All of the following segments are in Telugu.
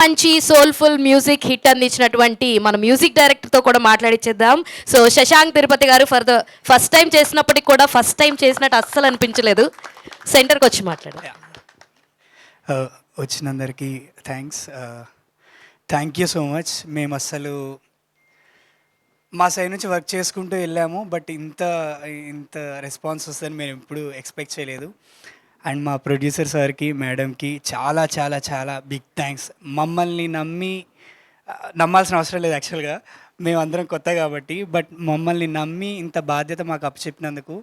మంచి సోల్ఫుల్ మ్యూజిక్ హిట్ అందించినటువంటి మన మ్యూజిక్ డైరెక్టర్తో కూడా మాట్లాడిచ్చేద్దాం. So Shashank Tirupati garu for the first time చేసినప్పటికి కూడా ఫస్ట్ టైం చేసినట్టు అస్సలు అనిపించలేదు. సెంటర్కి వచ్చి మాట్లాడారు. వచ్చినందరికీ thanks. Thank you so much. మేము అస్సలు మా సైడ్ నుంచి వర్క్ చేసుకుంటూ వెళ్ళాము, బట్ ఇంత ఇంత రెస్పాన్స్ వస్తుందని మేము ఎప్పుడు ఎక్స్పెక్ట్ చేయలేదు. అండ్ మా ప్రొడ్యూసర్ సార్కి, మేడంకి చాలా చాలా చాలా బిగ్ థ్యాంక్స్. మమ్మల్ని నమ్మాల్సిన అవసరం లేదు యాక్చువల్గా, మేమందరం కొత్త కాబట్టి, బట్ మమ్మల్ని నమ్మి ఇంత బాధ్యత మాకు అప్పచెప్పినందుకు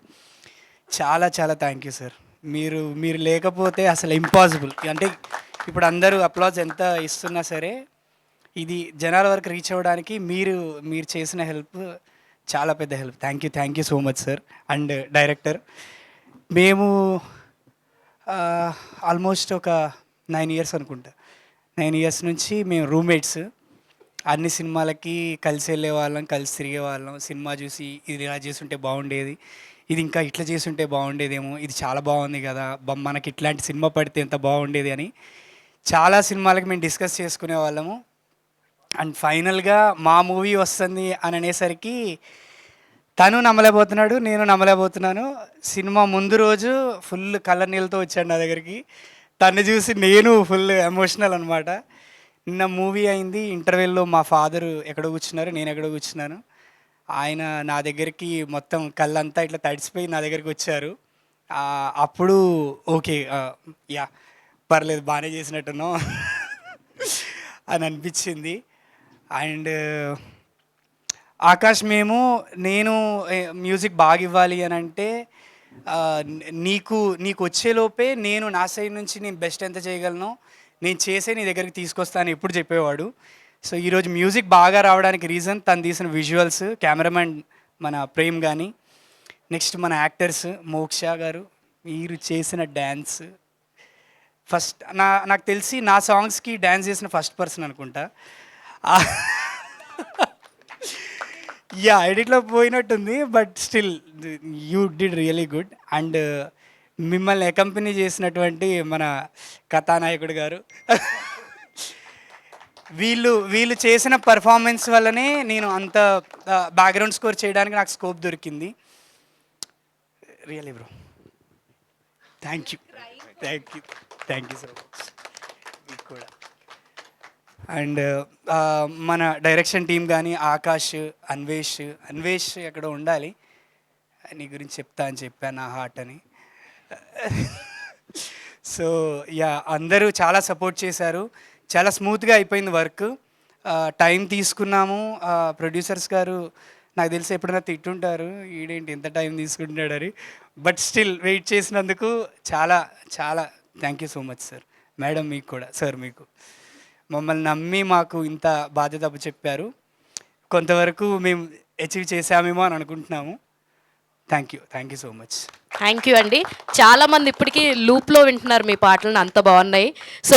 చాలా చాలా థ్యాంక్ యూ సార్. మీరు లేకపోతే అసలు ఇంపాసిబుల్. అంటే ఇప్పుడు అందరూ అప్లాజ్ ఎంత ఇస్తున్నా సరే ఇది జనాల వరకు రీచ్ అవ్వడానికి మీరు చేసిన హెల్ప్ చాలా పెద్ద help. Thank you so much sir. And director, మేము ఆల్మోస్ట్ ఒక 9 ఇయర్స్ అనుకుంటా, 9 ఇయర్స్ నుంచి మేము రూమ్మేట్స్. అన్ని సినిమాలకి కలిసి వెళ్ళే వాళ్ళం, కలిసి తిరిగే వాళ్ళం. సినిమా చూసి ఇది ఇలా చేసుంటే బాగుండేది, ఇది ఇంకా ఇట్లా చేసుంటే బాగుండేదేమో, ఇది చాలా బాగుంది కదా, మనకి ఇట్లాంటి సినిమా పడితే ఎంత బాగుండేది అని చాలా సినిమాలకి మేము డిస్కస్ చేసుకునే వాళ్ళము. అండ్ ఫైనల్గా మా మూవీ వస్తుంది అని అనేసరికి తను నమ్మలేకపోతున్నాడు, నేను నమ్మలేకపోతున్నాను. సినిమా ముందు రోజు ఫుల్ కళ్ళ నీళ్ళతో వచ్చాడు నా దగ్గరికి. తను చూసి నేను ఫుల్ ఎమోషనల్ అనమాట. నిన్న మూవీ అయింది, ఇంటర్వెల్లో మా ఫాదరు ఎక్కడో కూర్చున్నారు, నేను ఎక్కడో కూర్చున్నాను. ఆయన నా దగ్గరికి మొత్తం కళ్ళంతా ఇట్లా తడిసిపోయి నా దగ్గరికి వచ్చారు. అప్పుడు ఓకే, యా పర్లేదు, బాగానే చేసినట్టున్నాం అని అనిపించింది. అండ్ ఆకాష్, నేను మ్యూజిక్ బాగా ఇవ్వాలి అని అంటే నీకు వచ్చేలోపే నేను నా సైడ్ నుంచి నేను బెస్ట్ ఎంత చేయగలను నేను చేసే నీ దగ్గరికి తీసుకొస్తాను ఎప్పుడు చెప్పేవాడు. సో ఈరోజు మ్యూజిక్ బాగా రావడానికి రీజన్ తను తీసిన విజువల్స్, కెమెరామెన్ మన ప్రేమ్ కానీ, నెక్స్ట్ మన యాక్టర్స్ మోక్ష గారు, మీరు చేసిన డ్యాన్స్. ఫస్ట్ నాకు తెలిసి నా సాంగ్స్కి డ్యాన్స్ చేసిన ఫస్ట్ పర్సన్ అనుకుంటా. యా, ఎడిట్లో పోయినట్టుంది, but still you did really good. And మిమ్మల్ని అకంపెనీ చేసినటువంటి మన కథానాయకుడు గారు, వీళ్ళు చేసిన పర్ఫార్మెన్స్ వల్లనే నేను అంత బ్యాక్గ్రౌండ్ స్కోర్ చేయడానికి నాకు స్కోప్ దొరికింది. Really bro, thank you so much. మీకు కూడా. అండ్ మన డైరెక్షన్ టీం కానీ ఆకాష్, అన్వేష్ ఎక్కడ ఉండాలి, నీ గురించి చెప్తా అని చెప్పాను, నా హార్ట్ అని. సో యా, అందరూ చాలా సపోర్ట్ చేశారు. చాలా స్మూత్గా అయిపోయింది వర్క్. టైం తీసుకున్నాము. ప్రొడ్యూసర్స్ గారు నాకు తెలిసి ఎప్పుడైనా తిట్టుంటారు, ఈడేంటి ఎంత టైం తీసుకుంటున్నాడని, బట్ స్టిల్ వెయిట్ చేసినందుకు చాలా చాలా thank you so much sir. Madam మీకు కూడా, సార్ మీకు మమ్మల్ని నమ్మి మాకు ఇంత బాధ్యత చెప్పారు. కొంతవరకు మేము అచీవ్ చేసామేమో అని అనుకుంటున్నాము. Thank you so much. Thank you అండి. చాలామంది ఇప్పటికీ లూప్లో వింటున్నారు మీ పాటలను, అంత బాగున్నాయి. సో